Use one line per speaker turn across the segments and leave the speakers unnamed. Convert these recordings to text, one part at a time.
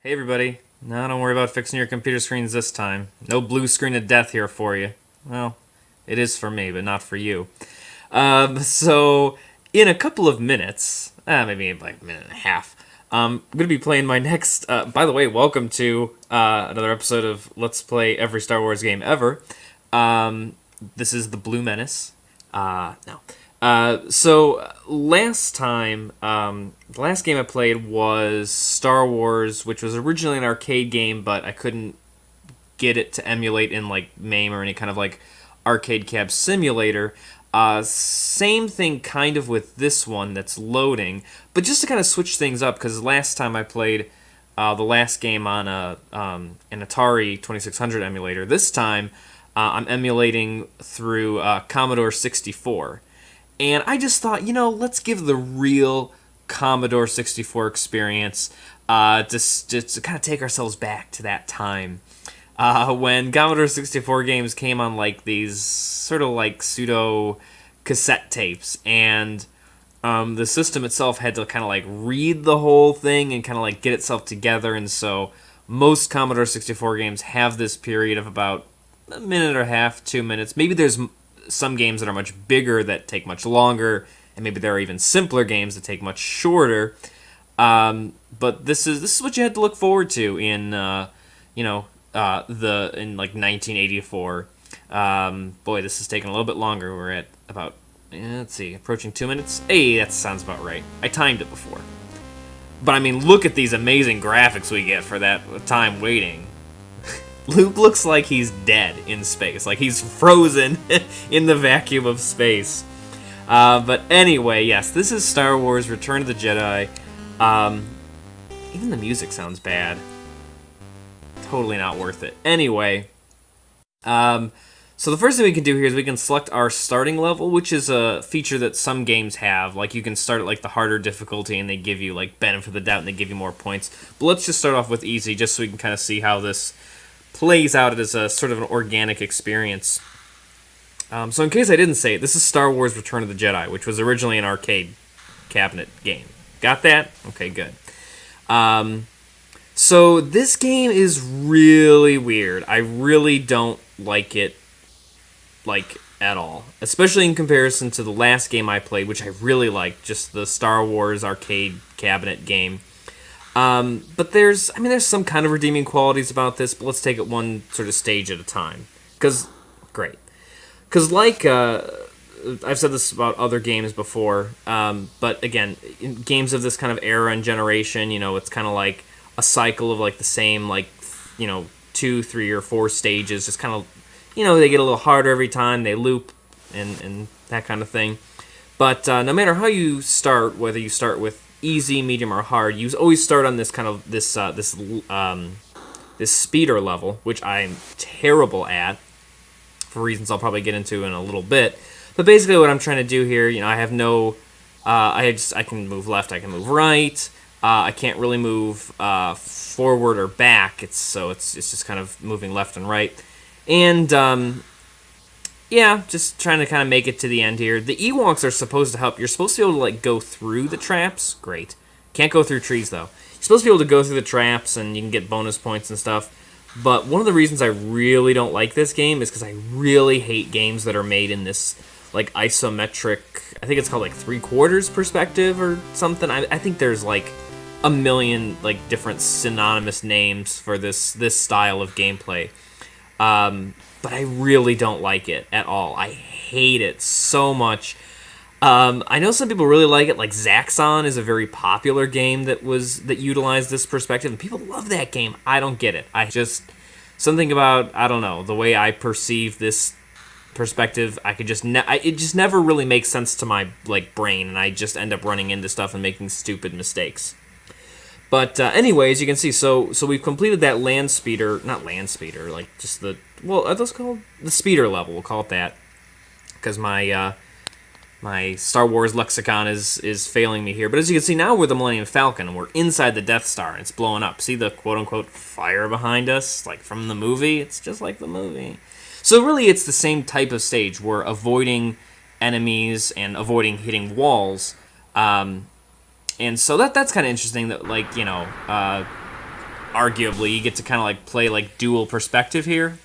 Hey everybody. No, don't worry about fixing your computer screens this time. No blue screen of death here for you. Well, it is for me, but not for you. So, in a couple of minutes, maybe like a minute and a half, I'm going to be playing my next. By the way, welcome to another episode of Let's Play Every Star Wars Game Ever. This is the Blue Menace. No. So last time, the last game I played was Star Wars, which was originally an arcade game, but I couldn't get it to emulate in like MAME or any kind of like arcade cab simulator. Same thing kind of with this one that's loading, but just to kind of switch things up, because last time I played the last game on an Atari 2600 emulator. This time I'm emulating through Commodore 64. And I just thought, let's give the real Commodore 64 experience, just to kind of take ourselves back to that time. When Commodore 64 games came on like these sort of like pseudo cassette tapes, and the system itself had to kind of like read the whole thing and kind of like get itself together. And so most Commodore 64 games have this period of about a minute or a half, 2 minutes. Maybe there's some games that are much bigger that take much longer, and maybe there are even simpler games that take much shorter. But this is what you had to look forward to in in like 1984. Boy, this is taking a little bit longer. We're at about let's see, approaching 2 minutes. Hey, that sounds about right. I timed it before, but I mean, look at these amazing graphics we get for that time waiting. Luke looks like he's dead in space, like he's frozen in the vacuum of space. But anyway, yes, this is Star Wars Return of the Jedi. Even the music sounds bad. Totally not worth it. Anyway, so the first thing we can do here is we can select our starting level, which is a feature that some games have. Like, you can start at like the harder difficulty and they give you like benefit of the doubt and they give you more points. But let's just start off with easy, just so we can kind of see how this plays out as a sort of an organic experience. So in case I didn't say it, this is Star Wars Return of the Jedi, which was originally an arcade cabinet game. Got that? Okay, good. So this game is really weird. I really don't like it, like, at all. Especially in comparison to the last game I played, which I really liked, just the Star Wars arcade cabinet game. But there's some kind of redeeming qualities about this, but let's take it one sort of stage at a time. Because like, I've said this about other games before, but again, in games of this kind of era and generation, it's kind of like a cycle of like the same, like, 2, 3, or 4 stages, just kind of, they get a little harder every time, they loop, and that kind of thing. But no matter how you start, whether you start with easy, medium, or hard, you always start on this kind of this speeder level, which I'm terrible at for reasons I'll probably get into in a little bit. But basically, what I'm trying to do here, I have no, I can move left, I can move right. I can't really move forward or back. It's just kind of moving left and right, and yeah, just trying to kind of make it to the end here. The Ewoks are supposed to help. You're supposed to be able to, like, go through the traps. Great. Can't go through trees, though. You're supposed to be able to go through the traps, and you can get bonus points and stuff. But one of the reasons I really don't like this game is because I really hate games that are made in this, like, isometric, I think it's called, like, 3/4 perspective or something. I think there's, like, a million, like, different synonymous names for this style of gameplay. But I really don't like it at all. I hate it so much. I know some people really like it. Like, Zaxxon is a very popular game that utilized this perspective, and people love that game. I don't get it. Something about, I don't know, the way I perceive this perspective, I could just it just never really makes sense to my, like, brain, and I just end up running into stuff and making stupid mistakes. But anyways, you can see, so we've completed that not land speeder, like just are those called? The speeder level, we'll call it that. Because my Star Wars lexicon is failing me here. But as you can see, now we're the Millennium Falcon, and we're inside the Death Star, and it's blowing up. See the quote-unquote fire behind us, like from the movie? It's just like the movie. So really, it's the same type of stage. We're avoiding enemies and avoiding hitting walls. And so that's kind of interesting that, like, arguably, you get to kind of like play like dual perspective here.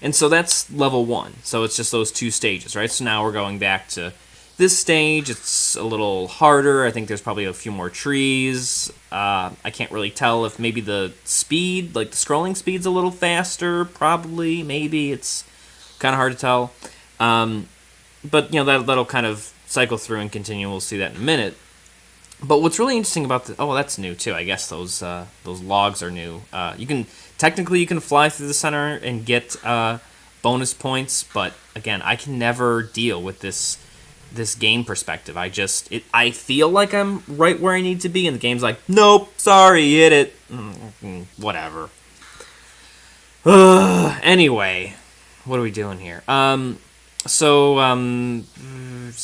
And so that's level 1. So it's just those 2 stages, right? So now we're going back to this stage. It's a little harder. I think there's probably a few more trees. I can't really tell if maybe the speed, like the scrolling speed's a little faster. Probably, maybe. It's kind of hard to tell. But, you know, that'll kind of cycle through and continue. We'll see that in a minute. But what's really interesting about the... Oh, that's new, too. I guess those logs are new. You can fly through the center and get bonus points, but, again, I can never deal with this game perspective. I feel like I'm right where I need to be, and the game's like, nope, sorry, you hit it. Whatever. Anyway, what are we doing here? Just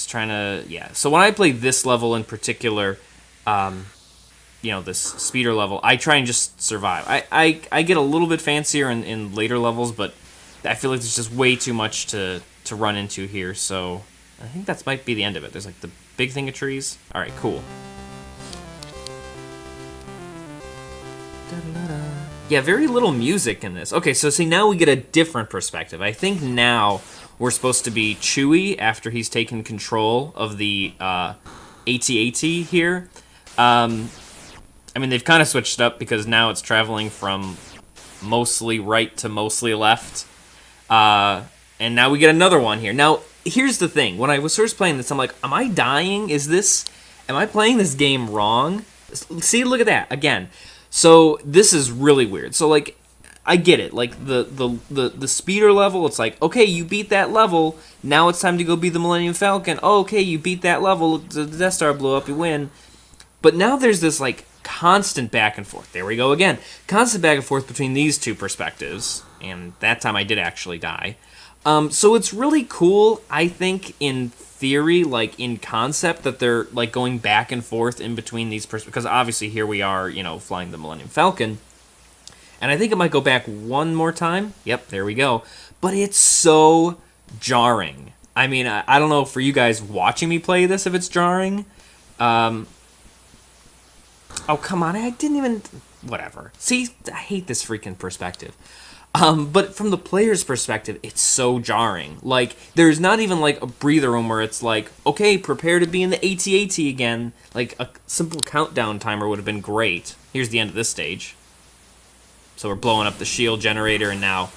trying to... Yeah, so when I play this level in particular... you know, this speeder level, I try and just survive. I get a little bit fancier in later levels, but I feel like there's just way too much to run into here, so I think that might be the end of it. There's like the big thing of trees. Alright, cool. Yeah, very little music in this. Okay, so see, now we get a different perspective. I think now we're supposed to be Chewie after he's taken control of the AT-AT here. I mean, they've kind of switched up because now it's traveling from mostly right to mostly left. And now we get another one here. Now, here's the thing. When I was first playing this, I'm like, am I dying? Am I playing this game wrong? See, look at that, again. So, this is really weird. So, like, I get it. Like, the speeder level, it's like, okay, you beat that level. Now it's time to go beat the Millennium Falcon. Oh, okay, you beat that level. The Death Star blew up, you win. But now there's this, like, constant back and forth. There we go again. Constant back and forth between these 2 perspectives. And that time I did actually die. So it's really cool, I think, in theory, like, in concept, that they're, like, going back and forth in between these perspectives. Because obviously here we are, you know, flying the Millennium Falcon. And I think it might go back one more time. Yep, there we go. But it's so jarring. I mean, I don't know for you guys watching me play this if it's jarring. Oh, come on, I didn't even... Whatever. See, I hate this freaking perspective. But from the player's perspective, it's so jarring. Like, there's not even, like, a breather room where it's like, okay, prepare to be in the AT-AT again. Like, a simple countdown timer would have been great. Here's the end of this stage. So we're blowing up the shield generator, and now,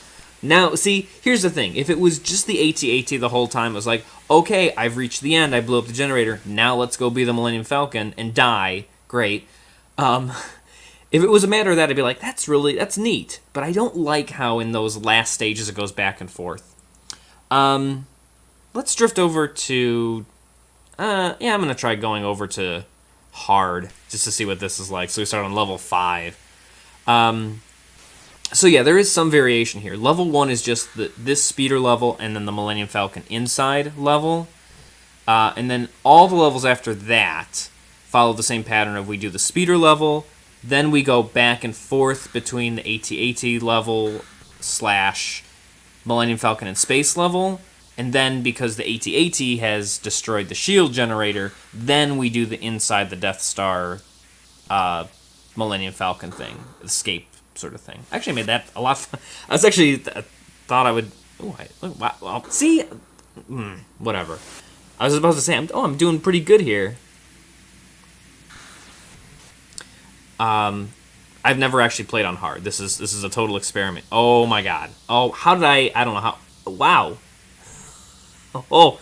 see, here's the thing. If it was just the AT-AT the whole time, it was like, okay, I've reached the end, I blew up the generator, now let's go be the Millennium Falcon and die. Great. If it was a matter of that, I'd be like, that's neat. But I don't like how in those last stages it goes back and forth. Let's drift over to... I'm going to try going over to hard, just to see what this is like. So we start on level 5. So yeah, there is some variation here. Level 1 is just this speeder level, and then the Millennium Falcon inside level. And then all the levels after that follow the same pattern of we do the speeder level, then we go back and forth between the AT-AT level / Millennium Falcon and space level, and then because the AT-AT has destroyed the shield generator, then we do the inside the Death Star Millennium Falcon thing, escape sort of thing. I actually made that a lot fun. I was actually thought I would... Well, see? Whatever. I was supposed to say, I'm doing pretty good here. I've never actually played on hard. This is a total experiment. Oh my god. Oh, how did I don't know how. Wow. Oh,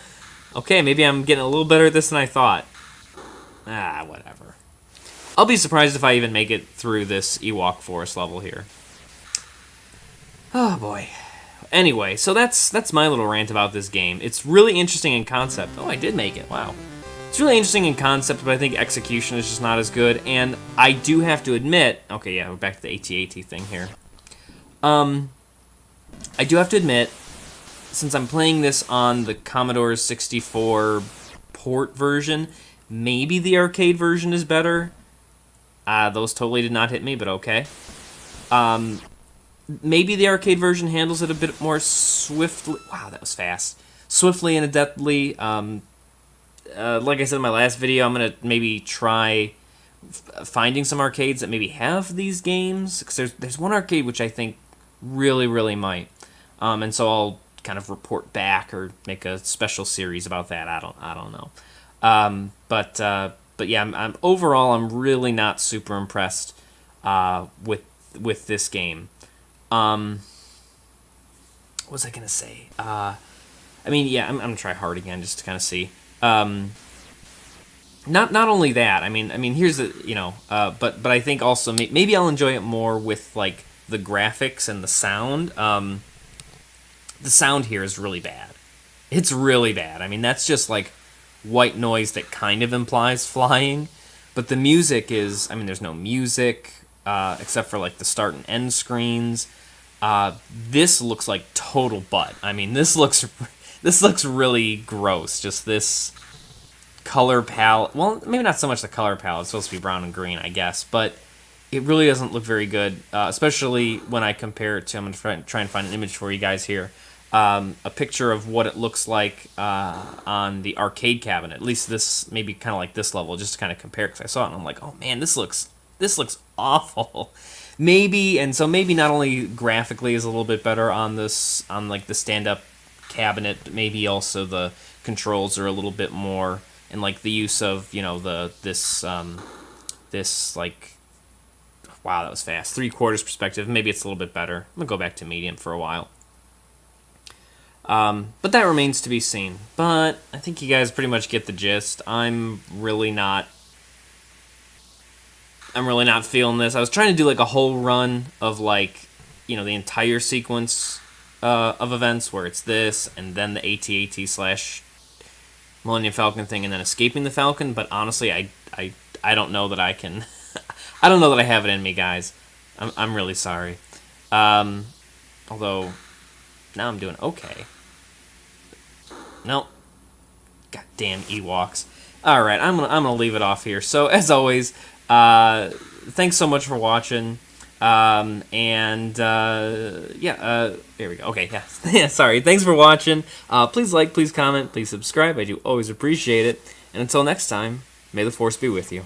okay, maybe I'm getting a little better at this than I thought. Whatever. I'll be surprised if I even make it through this Ewok Forest level here. Oh boy. Anyway, so that's my little rant about this game. It's really interesting in concept. Oh, I did make it. Wow. It's really interesting in concept, but I think execution is just not as good. And I do have to admit... Okay, yeah, we're back to the AT-AT thing here. I do have to admit, since I'm playing this on the Commodore 64 port version, maybe the arcade version is better. Those totally did not hit me, but okay. Maybe the arcade version handles it a bit more swiftly. Wow, that was fast. Swiftly and adeptly. Like I said in my last video, I'm going to maybe try finding some arcades that maybe have these games, because there's one arcade which I think really might, and so I'll kind of report back or make a special series about that. I don't know, but yeah, I'm overall I'm really not super impressed with this game. What was I gonna say? I mean, yeah, I'm gonna try hard again just to kind of see. Not only that. I mean, here's the but I think also maybe I'll enjoy it more with like the graphics and the sound. The sound here is really bad. It's really bad. I mean, that's just like white noise that kind of implies flying, but the music is. I mean, there's no music except for like the start and end screens. This looks like total butt. I mean, this looks really gross. Just this color palette. Well, maybe not so much the color palette. It's supposed to be brown and green, I guess, but it really doesn't look very good, especially when I compare it to. I'm going to try and find an image for you guys here. A picture of what it looks like on the arcade cabinet. At least this, maybe kind of like this level, just to kind of compare, because I saw it and I'm like, oh man, this looks awful. Maybe not only graphically is a little bit better on this, on like the stand-up cabinet, but maybe also the controls are a little bit more, and like the use of this like, wow, that was fast, 3/4 perspective. Maybe it's a little bit better. I'm gonna go back to medium for a while. But that remains to be seen. But I think you guys pretty much get the gist. I'm really not feeling this. I was trying to do like a whole run of like, the entire sequence of events where it's this and then the AT-AT / Millennium Falcon thing and then escaping the Falcon. But honestly, I don't know that I can. I don't know that I have it in me, guys. I'm really sorry. Although now I'm doing okay. Nope. Goddamn Ewoks. All right, I'm gonna leave it off here. So as always, thanks so much for watching. There we go. Okay, yeah. Sorry. Thanks for watching. Please like, please comment, please subscribe. I do always appreciate it. And until next time, may the Force be with you.